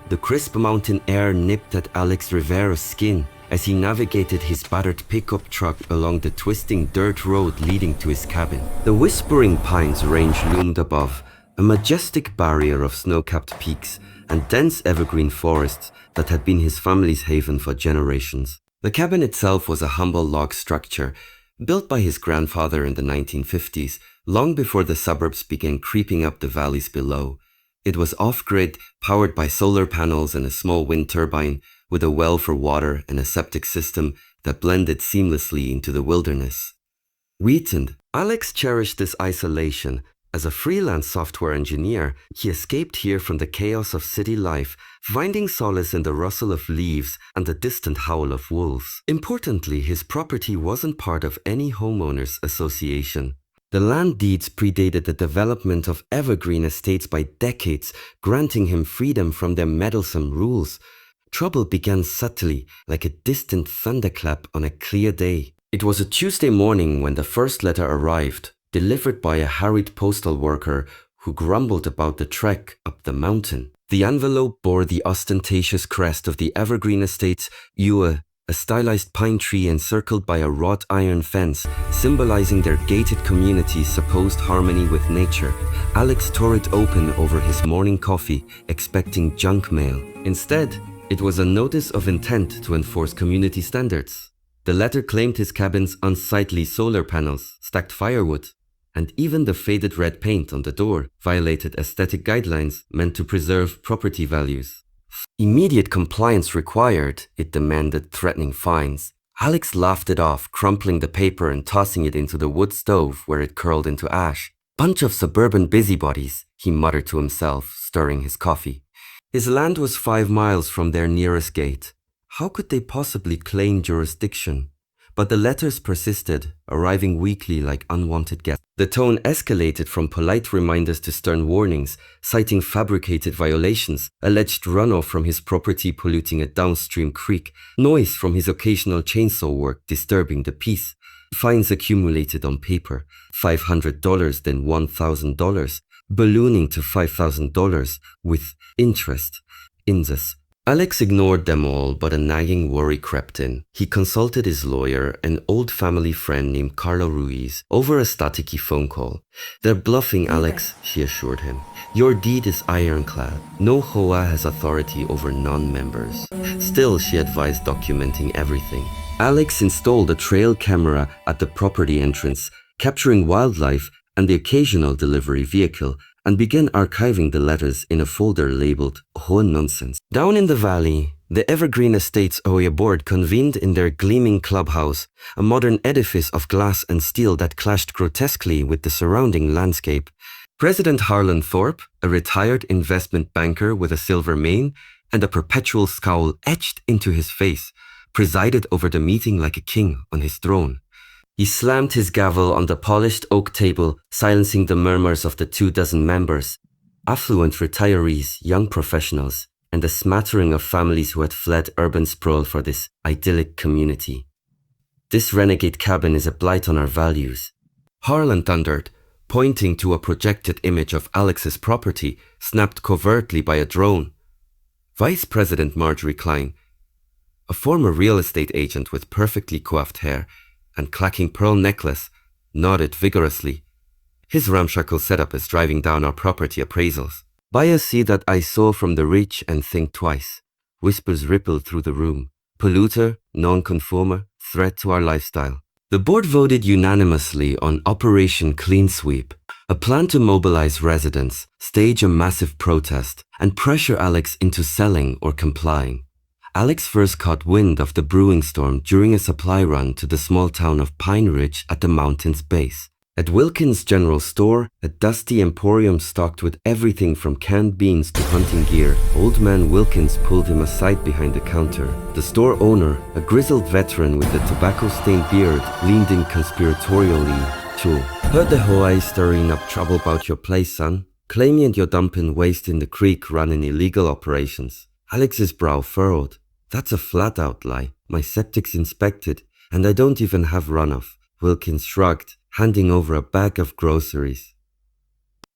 The crisp mountain air nipped at Alex Rivera's skin as he navigated his battered pickup truck along the twisting dirt road leading to his cabin. The whispering pines range loomed above, a majestic barrier of snow-capped peaks and dense evergreen forests that had been his family's haven for generations. The cabin itself was a humble log structure, built by his grandfather in the 1950s, long before the suburbs began creeping up the valleys below. It was off-grid, powered by solar panels and a small wind turbine, with a well for water and a septic system that blended seamlessly into the wilderness. Weakened, Alex cherished this isolation. As a freelance software engineer, he escaped here from the chaos of city life, finding solace in the rustle of leaves and the distant howl of wolves. Importantly, his property wasn't part of any homeowners association. The land deeds predated the development of Evergreen Estates by decades, granting him freedom from their meddlesome rules. Trouble began subtly, like a distant thunderclap on a clear day. It was a Tuesday morning when the first letter arrived, delivered by a harried postal worker who grumbled about the trek up the mountain. The envelope bore the ostentatious crest of the Evergreen Estates HOA, a stylized pine tree encircled by a wrought iron fence, symbolizing their gated community's supposed harmony with nature. Alex tore it open over his morning coffee, expecting junk mail. Instead, it was a notice of intent to enforce community standards. The letter claimed his cabin's unsightly solar panels, stacked firewood, and even the faded red paint on the door violated aesthetic guidelines meant to preserve property values. Immediate compliance required, it demanded, threatening fines. Alex laughed it off, crumpling the paper and tossing it into the wood stove where it curled into ash. Bunch of suburban busybodies, he muttered to himself, stirring his coffee. His land was 5 miles from their nearest gate. How could they possibly claim jurisdiction? But the letters persisted, arriving weekly like unwanted guests. The tone escalated from polite reminders to stern warnings, citing fabricated violations, alleged runoff from his property polluting a downstream creek, noise from his occasional chainsaw work disturbing the peace. Fines accumulated on paper, $500 then $1,000, ballooning to $5,000 with interest. Alex ignored them all, but a nagging worry crept in. He consulted his lawyer, an old family friend named Carla Ruiz, over a staticky phone call. "They're bluffing, Alex," she assured him. "Your deed is ironclad. No HOA has authority over non-members." Still, she advised documenting everything. Alex installed a trail camera at the property entrance, capturing wildlife and the occasional delivery vehicle, and began archiving the letters in a folder labeled HOA Nonsense. Down in the valley, the Evergreen Estates HOA board convened in their gleaming clubhouse, a modern edifice of glass and steel that clashed grotesquely with the surrounding landscape. President Harlan Thorpe, a retired investment banker with a silver mane and a perpetual scowl etched into his face, presided over the meeting like a king on his throne. He slammed his gavel on the polished oak table, silencing the murmurs of the 24 members, affluent retirees, young professionals, and a smattering of families who had fled urban sprawl for this idyllic community. "This renegade cabin is a blight on our values," Harlan thundered, pointing to a projected image of Alex's property, snapped covertly by a drone. Vice President Marjorie Klein, a former real estate agent with perfectly coiffed hair and clacking pearl necklace, nodded vigorously. "His ramshackle setup is driving down our property appraisals. Buyers see that I saw from the rich and think twice." Whispers rippled through the room. Polluter, non-conformer, threat to our lifestyle. The board voted unanimously on Operation Clean Sweep, a plan to mobilize residents, stage a massive protest, and pressure Alex into selling or complying. Alex first caught wind of the brewing storm during a supply run to the small town of Pine Ridge at the mountain's base. At Wilkins' General Store, a dusty emporium stocked with everything from canned beans to hunting gear, Old Man Wilkins pulled him aside behind the counter. The store owner, a grizzled veteran with a tobacco-stained beard, leaned in conspiratorially. "Sure, heard the HOA stirring up trouble about your place, son. Claiming you're dumping waste in the creek running illegal operations." Alex's brow furrowed. "That's a flat-out lie. My septic's inspected, and I don't even have runoff." Wilkins shrugged, handing over a bag of groceries.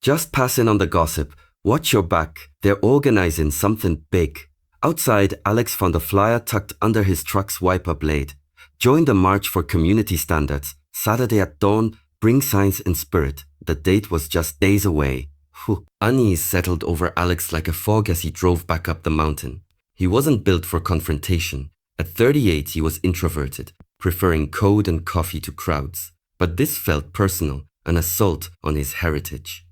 "Just passing on the gossip. Watch your back. They're organizing something big. Outside, Alex found a flyer tucked under his truck's wiper blade. Join the March for Community Standards. Saturday at dawn, bring signs and spirit. The date was just days away. Whew. Unease settled over Alex like a fog as he drove back up the mountain. He wasn't built for confrontation. At 38, he was introverted, preferring code and coffee to crowds. But this felt personal, an assault on his heritage.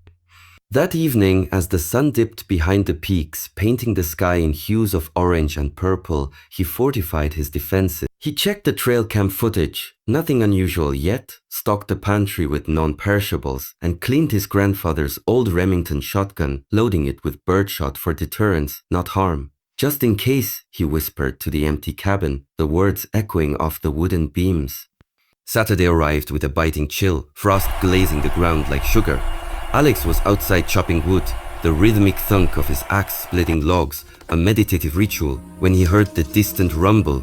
That evening, as the sun dipped behind the peaks, painting the sky in hues of orange and purple, he fortified his defenses. He checked the trail cam footage, nothing unusual yet, stocked the pantry with non-perishables, and cleaned his grandfather's old Remington shotgun, loading it with birdshot for deterrence, not harm. Just in case, he whispered to the empty cabin, the words echoing off the wooden beams. Saturday arrived with a biting chill, frost glazing the ground like sugar. Alex was outside chopping wood, the rhythmic thunk of his axe splitting logs, a meditative ritual, when he heard the distant rumble.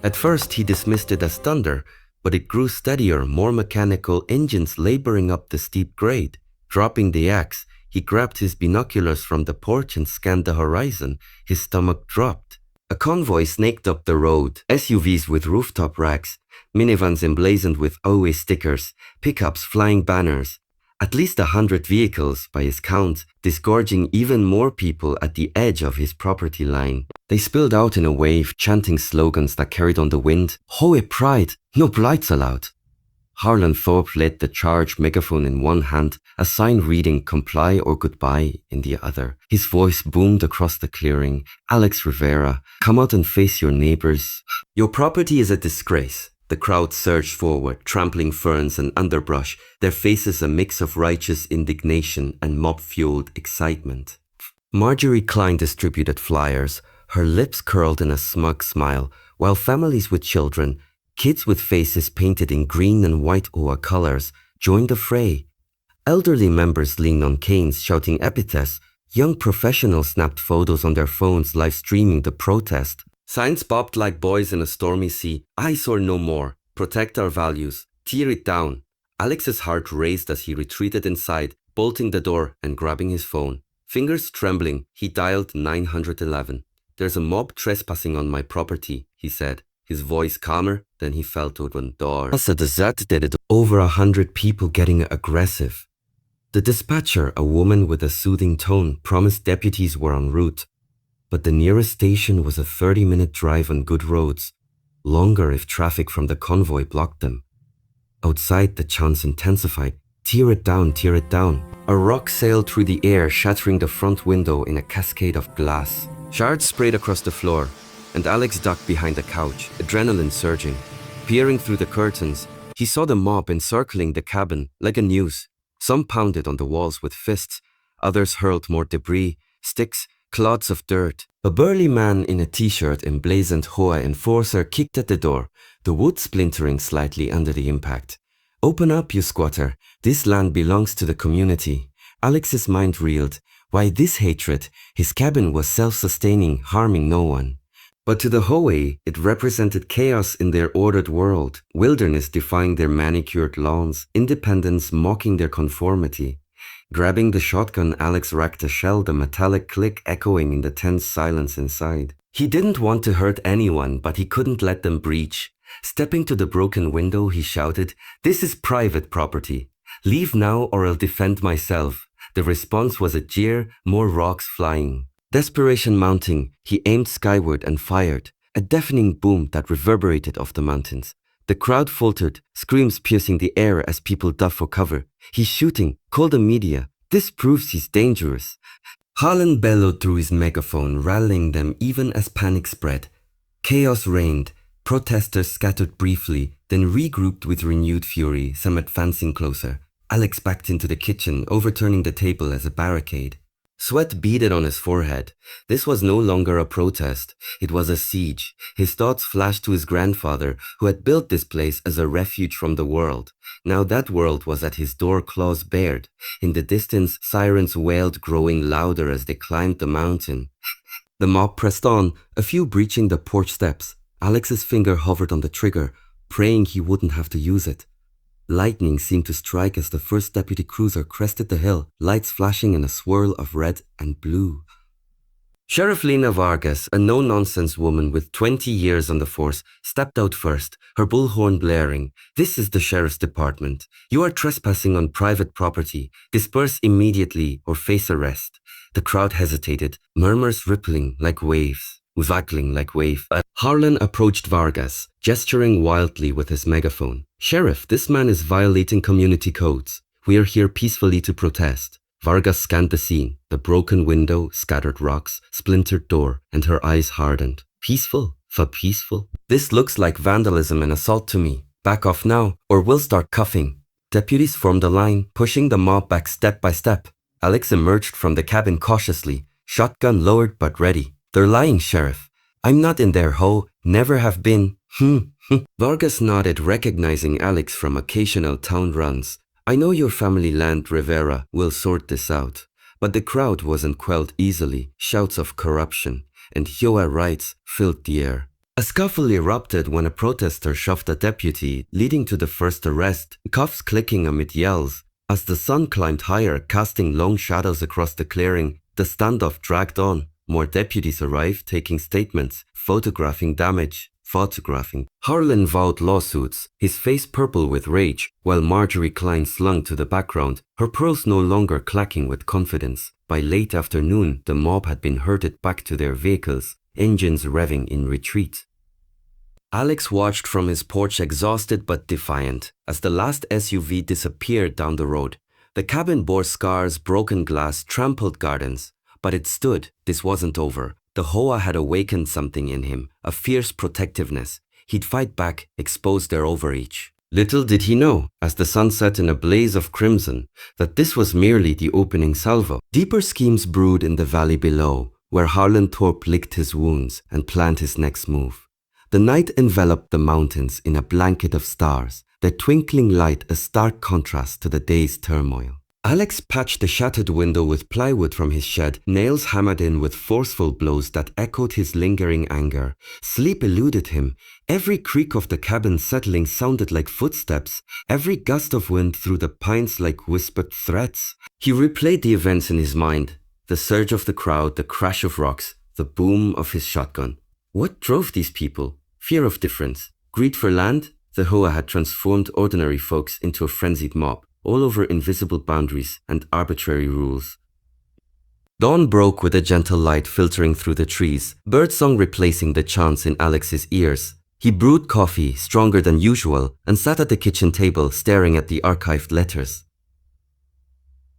At first he dismissed it as thunder, but it grew steadier, more mechanical engines laboring up the steep grade. Dropping the axe, he grabbed his binoculars from the porch and scanned the horizon. His stomach dropped. A convoy snaked up the road, SUVs with rooftop racks, minivans emblazoned with OA stickers, pickups flying banners. At least 100 vehicles, by his count, disgorging even more people at the edge of his property line. They spilled out in a wave, chanting slogans that carried on the wind. HOA pride, no blights allowed. Harlan Thorpe led the charge, megaphone in one hand, a sign reading comply or goodbye in the other. His voice boomed across the clearing. Alex Rivera, come out and face your neighbors. Your property is a disgrace. The crowd surged forward, trampling ferns and underbrush, their faces a mix of righteous indignation and mob-fueled excitement. Marjorie Klein distributed flyers, her lips curled in a smug smile, while families with children, kids with faces painted in green and white OA colors, joined the fray. Elderly members leaned on canes, shouting epithets. Young professionals snapped photos on their phones, live-streaming the protest. Signs bobbed like buoys in a stormy sea. Eyesore no more. Protect our values. Tear it down. Alex's heart raced as he retreated inside, bolting the door and grabbing his phone. Fingers trembling, he dialed 911. There's a mob trespassing on my property, he said, his voice calmer than he felt open door. Over 100 people getting aggressive. The dispatcher, a woman with a soothing tone, promised deputies were en route. But the nearest station was a 30-minute drive on good roads, longer if traffic from the convoy blocked them. Outside, the chants intensified. Tear it down, tear it down. A rock sailed through the air, shattering the front window in a cascade of glass. Shards sprayed across the floor, and Alex ducked behind a couch, adrenaline surging. Peering through the curtains, he saw the mob encircling the cabin like a noose. Some pounded on the walls with fists, others hurled more debris, sticks, clods of dirt. A burly man in a t-shirt emblazoned HOA enforcer kicked at the door, the wood splintering slightly under the impact. Open up, you squatter. This land belongs to the community. Alex's mind reeled. Why this hatred? His cabin was self-sustaining, harming no one. But to the HOA, it represented chaos in their ordered world, wilderness defying their manicured lawns, independence mocking their conformity. Grabbing the shotgun, Alex racked a shell, the metallic click echoing in the tense silence inside. He didn't want to hurt anyone, but he couldn't let them breach. Stepping to the broken window, he shouted, "This is private property. Leave now or I'll defend myself." The response was a jeer, more rocks flying. Desperation mounting, he aimed skyward and fired, a deafening boom that reverberated off the mountains. The crowd faltered, screams piercing the air as people dove for cover. He's shooting, call the media. This proves he's dangerous. Harlan bellowed through his megaphone, rallying them even as panic spread. Chaos reigned. Protesters scattered briefly, then regrouped with renewed fury, some advancing closer. Alex backed into the kitchen, overturning the table as a barricade. Sweat beaded on his forehead. This was no longer a protest. It was a siege. His thoughts flashed to his grandfather, who had built this place as a refuge from the world. Now that world was at his door, claws bared. In the distance, sirens wailed, growing louder as they climbed the mountain. The mob pressed on, a few breaching the porch steps. Alex's finger hovered on the trigger, praying he wouldn't have to use it. Lightning seemed to strike as the first deputy cruiser crested the hill, lights flashing in a swirl of red and blue. Sheriff Lena Vargas, a no-nonsense woman with 20 years on the force, stepped out first, her bullhorn blaring. "This is the sheriff's department. You are trespassing on private property. Disperse immediately or face arrest." The crowd hesitated, murmurs rippling like waves. Waggling like wave. Harlan approached Vargas, gesturing wildly with his megaphone. "Sheriff, this man is violating community codes. We are here peacefully to protest." Vargas scanned the scene, the broken window, scattered rocks, splintered door, and her eyes hardened. "Peaceful? For peaceful? This looks like vandalism and assault to me. Back off now, or we'll start cuffing." Deputies formed a line, pushing the mob back step by step. Alex emerged from the cabin cautiously, shotgun lowered but ready. "They're lying, Sheriff. I'm not in their hoe, never have been." Vargas nodded, recognizing Alex from occasional town runs. "I know your family land, Rivera. We'll sort this out." But the crowd wasn't quelled easily. Shouts of corruption and HOA rights filled the air. A scuffle erupted when a protester shoved a deputy, leading to the first arrest, cuffs clicking amid yells. As the sun climbed higher, casting long shadows across the clearing, the standoff dragged on. More deputies arrived, taking statements, photographing damage. Harlan vowed lawsuits, his face purple with rage, while Marjorie Klein slung to the background, her pearls no longer clacking with confidence. By late afternoon, the mob had been herded back to their vehicles, engines revving in retreat. Alex watched from his porch, exhausted but defiant, as the last SUV disappeared down the road. The cabin bore scars, broken glass, trampled gardens. But it stood. This wasn't over. The HOA had awakened something in him, a fierce protectiveness. He'd fight back, expose their overreach. Little did he know, as the sun set in a blaze of crimson, that this was merely the opening salvo. Deeper schemes brewed in the valley below, where Harlan Thorpe licked his wounds and planned his next move. The night enveloped the mountains in a blanket of stars, their twinkling light a stark contrast to the day's turmoil. Alex patched the shattered window with plywood from his shed, nails hammered in with forceful blows that echoed his lingering anger. Sleep eluded him. Every creak of the cabin settling sounded like footsteps, every gust of wind through the pines like whispered threats. He replayed the events in his mind, the surge of the crowd, the crash of rocks, the boom of his shotgun. What drove these people? Fear of difference. Greed for land? The HOA had transformed ordinary folks into a frenzied mob, all over invisible boundaries and arbitrary rules. Dawn broke with a gentle light filtering through the trees, birdsong replacing the chants in Alex's ears. He brewed coffee, stronger than usual, and sat at the kitchen table staring at the archived letters.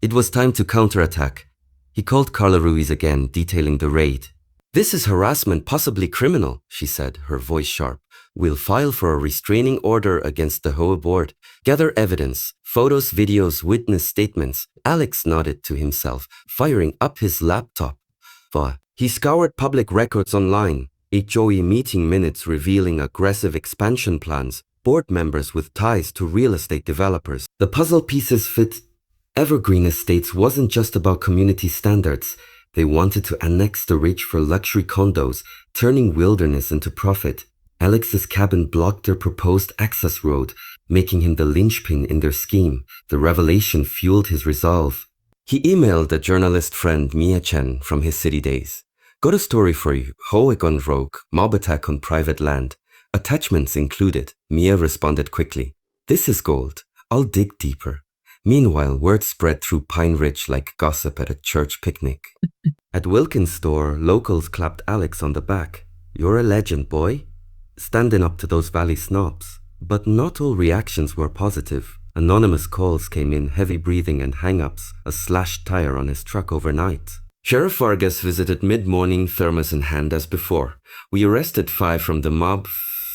It was time to counterattack. He called Carla Ruiz again, detailing the raid. "This is harassment, possibly criminal," she said, her voice sharp. "We'll file for a restraining order against the HOA board. Gather evidence, photos, videos, witness statements." Alex nodded to himself, firing up his laptop. He scoured public records online, HOA meeting minutes revealing aggressive expansion plans, board members with ties to real estate developers. The puzzle pieces fit. Evergreen Estates wasn't just about community standards. They wanted to annex the rich for luxury condos, turning wilderness into profit. Alex's cabin blocked their proposed access road, making him the linchpin in their scheme. The revelation fueled his resolve. He emailed a journalist friend, Mia Chen, from his city days. "Got a story for you. HOA gone rogue, mob attack on private land. Attachments included." Mia responded quickly. "This is gold. I'll dig deeper." Meanwhile, word spread through Pine Ridge like gossip at a church picnic. At Wilkins' store, locals clapped Alex on the back. "You're a legend, boy. Standing up to those valley snobs." But not all reactions were positive. Anonymous calls came in, heavy breathing and hang-ups, a slashed tire on his truck overnight. Sheriff Vargas visited mid-morning, thermos in hand as before. "We arrested 5 from the mob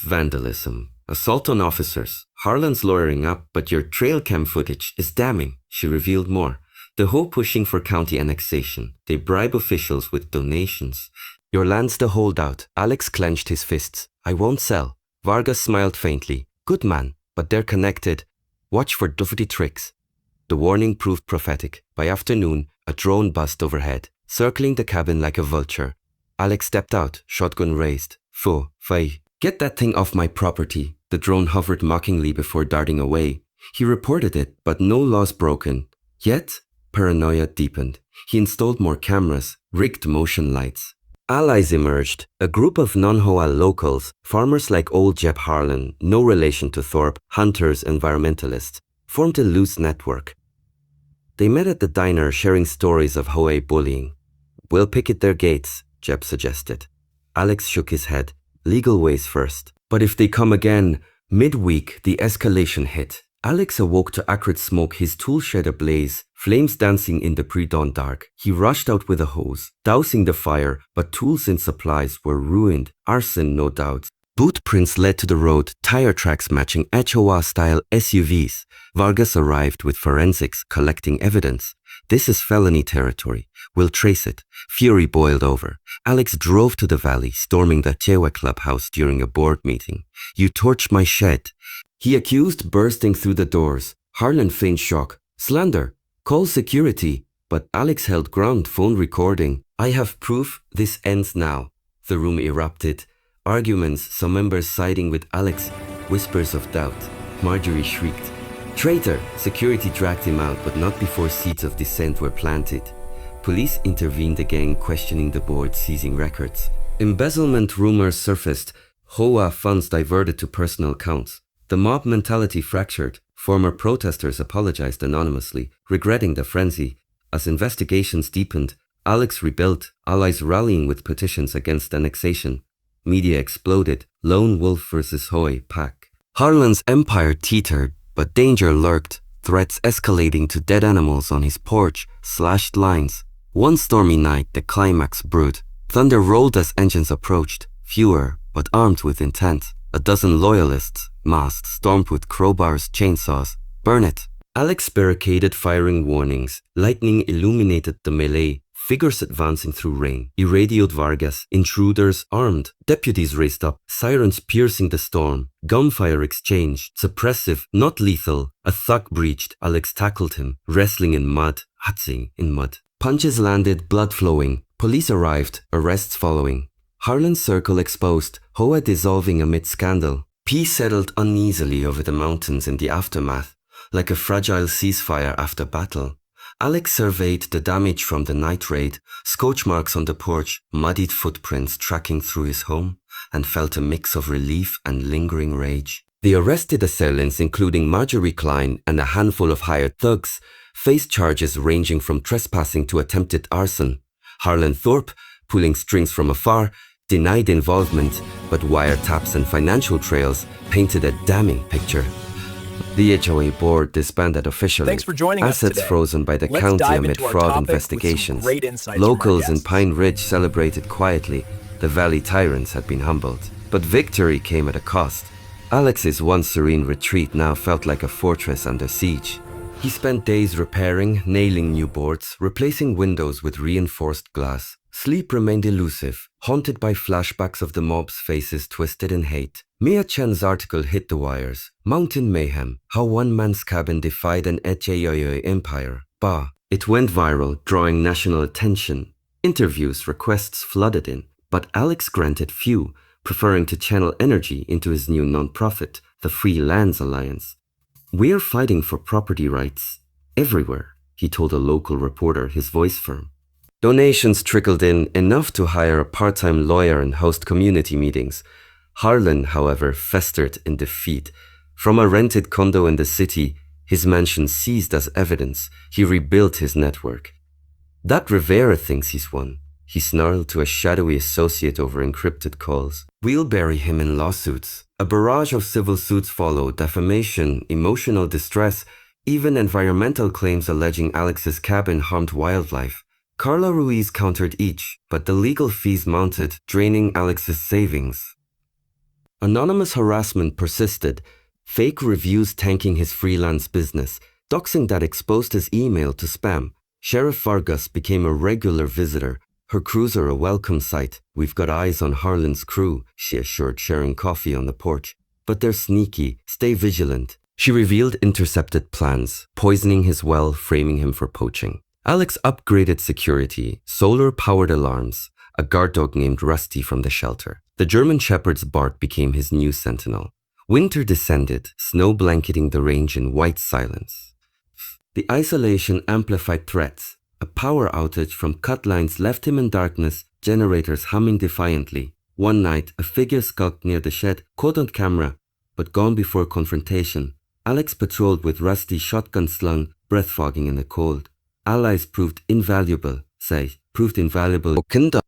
vandalism. Assault on officers. Harlan's lawyering up, but your trail cam footage is damning." She revealed more. The HOA pushing for county annexation. They bribe officials with donations. "Your land's the holdout." Alex clenched his fists. "I won't sell." Vargas smiled faintly. "Good man, but they're connected. Watch for dirty tricks." The warning proved prophetic. By afternoon, a drone buzzed overhead, circling the cabin like a vulture. Alex stepped out, shotgun raised. "Fai, get that thing off my property." The drone hovered mockingly before darting away. He reported it, but no laws broken. Yet, paranoia deepened. He installed more cameras, rigged motion lights. Allies emerged, a group of non-HOA locals, farmers like old Jeb Harlan, no relation to Thorpe, hunters, environmentalists, formed a loose network. They met at the diner sharing stories of HOA bullying. "We'll picket their gates," Jeb suggested. Alex shook his head. Legal ways first. But if they come again, midweek, the escalation hit. Alex awoke to acrid smoke, his tool shed ablaze, flames dancing in the pre-dawn dark. He rushed out with a hose, dousing the fire, but tools and supplies were ruined. Arson, no doubt. Boot prints led to the road, tire tracks matching HOA-style SUVs. Vargas arrived with forensics, collecting evidence. "This is felony territory. We'll trace it." Fury boiled over. Alex drove to the valley, storming the HOA clubhouse during a board meeting. "You torched my shed." He accused, bursting through the doors. Harlan feigned shock. "Slander. Call security." But Alex held ground, phone recording. "I have proof. This ends now." The room erupted. Arguments, some members siding with Alex. Whispers of doubt. Marjorie shrieked. "Traitor!" Security dragged him out, but not before seeds of dissent were planted. Police intervened again, questioning the board, seizing records. Embezzlement rumors surfaced. HOA funds diverted to personal accounts. The mob mentality fractured. Former protesters apologized anonymously, regretting the frenzy. As investigations deepened, Alex rebuilt, allies rallying with petitions against annexation. Media exploded. Lone wolf versus HOA pack. Harlan's empire teetered, but danger lurked. Threats escalating to dead animals on his porch, slashed lines. One stormy night, the climax brewed. Thunder rolled as engines approached, fewer, but armed with intent. A dozen loyalists, masked, stormed with crowbars, chainsaws. "Burn it." Alex barricaded, firing warnings. Lightning illuminated the melee, figures advancing through rain. He radioed Vargas, intruders armed. Deputies raced up, sirens piercing the storm. Gunfire exchanged, suppressive, not lethal. A thug breached. Alex tackled him, wrestling in mud, hatzing in mud. Punches landed, blood flowing. Police arrived, arrests following. Harlan's circle exposed, HOA dissolving amid scandal. Peace settled uneasily over the mountains in the aftermath, like a fragile ceasefire after battle. Alex surveyed the damage from the night raid, scorch marks on the porch, muddied footprints tracking through his home, and felt a mix of relief and lingering rage. The arrested assailants, including Marjorie Klein and a handful of hired thugs, faced charges ranging from trespassing to attempted arson. Harlan Thorpe, pulling strings from afar, denied involvement, but wiretaps and financial trails painted a damning picture. The HOA board disbanded officially. Thanks for joining us Assets today. frozen by the Let's county dive amid into our fraud topic with some investigations. great insights from our Locals in guests. Pine Ridge celebrated quietly. The Valley Tyrants had been humbled. But victory came at a cost. Alex's once serene retreat now felt like a fortress under siege. He spent days repairing, nailing new boards, replacing windows with reinforced glass. Sleep remained elusive, haunted by flashbacks of the mob's faces twisted in hate. Mia Chen's article hit the wires. Mountain Mayhem, How One Man's Cabin Defied an HOA Empire. Bah! It went viral, drawing national attention. Interviews, requests flooded in, but Alex granted few, preferring to channel energy into his new non-profit, the Free Lands Alliance. "We're fighting for property rights everywhere," he told a local reporter, his voice firm. Donations trickled in, enough to hire a part-time lawyer and host community meetings. Harlan, however, festered in defeat. From a rented condo in the city, his mansion seized as evidence, he rebuilt his network. "That Rivera thinks he's won," he snarled to a shadowy associate over encrypted calls. "We'll bury him in lawsuits." A barrage of civil suits followed, defamation, emotional distress, even environmental claims alleging Alex's cabin harmed wildlife. Carla Ruiz countered each, but the legal fees mounted, draining Alex's savings. Anonymous harassment persisted, fake reviews tanking his freelance business, doxing that exposed his email to spam. Sheriff Vargas became a regular visitor, her cruiser a welcome sight. "We've got eyes on Harlan's crew," she assured, sharing coffee on the porch. "But they're sneaky, stay vigilant." She revealed intercepted plans, poisoning his well, framing him for poaching. Alex upgraded security, solar-powered alarms, a guard dog named Rusty from the shelter. The German Shepherd's Bart became his new sentinel. Winter descended, snow blanketing the range in white silence. The isolation amplified threats. A power outage from cut lines left him in darkness, generators humming defiantly. One night, a figure skulked near the shed, caught on camera, but gone before confrontation. Alex patrolled with rusty shotgun slung, breath fogging in the cold. Allies proved invaluable.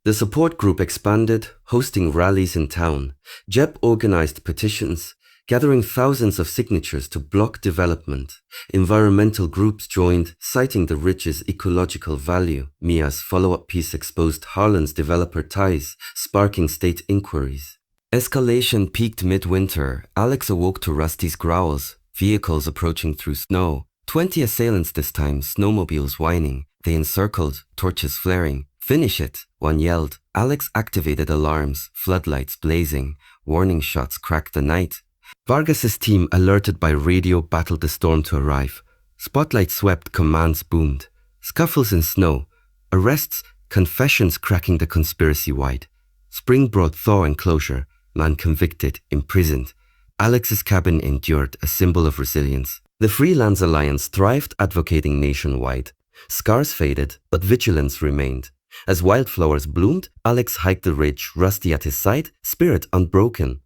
The support group expanded, hosting rallies in town. Jeb organized petitions, gathering thousands of signatures to block development. Environmental groups joined, citing the ridge's ecological value. Mia's follow-up piece exposed Harlan's developer ties, sparking state inquiries. Escalation peaked midwinter. Alex awoke to Rusty's growls, vehicles approaching through snow. 20 assailants this time, snowmobiles whining. They encircled, torches flaring. "Finish it," one yelled. Alex activated alarms, floodlights blazing. Warning shots cracked the night. Vargas's team, alerted by radio, battled the storm to arrive. Spotlight swept, commands boomed. Scuffles in snow. Arrests, confessions cracking the conspiracy wide. Spring brought thaw and closure. Man convicted, imprisoned. Alex's cabin endured, a symbol of resilience. The Freelance Alliance thrived, advocating nationwide. Scars faded, but vigilance remained. As wildflowers bloomed, Alex hiked the ridge, Rusty at his side, spirit unbroken.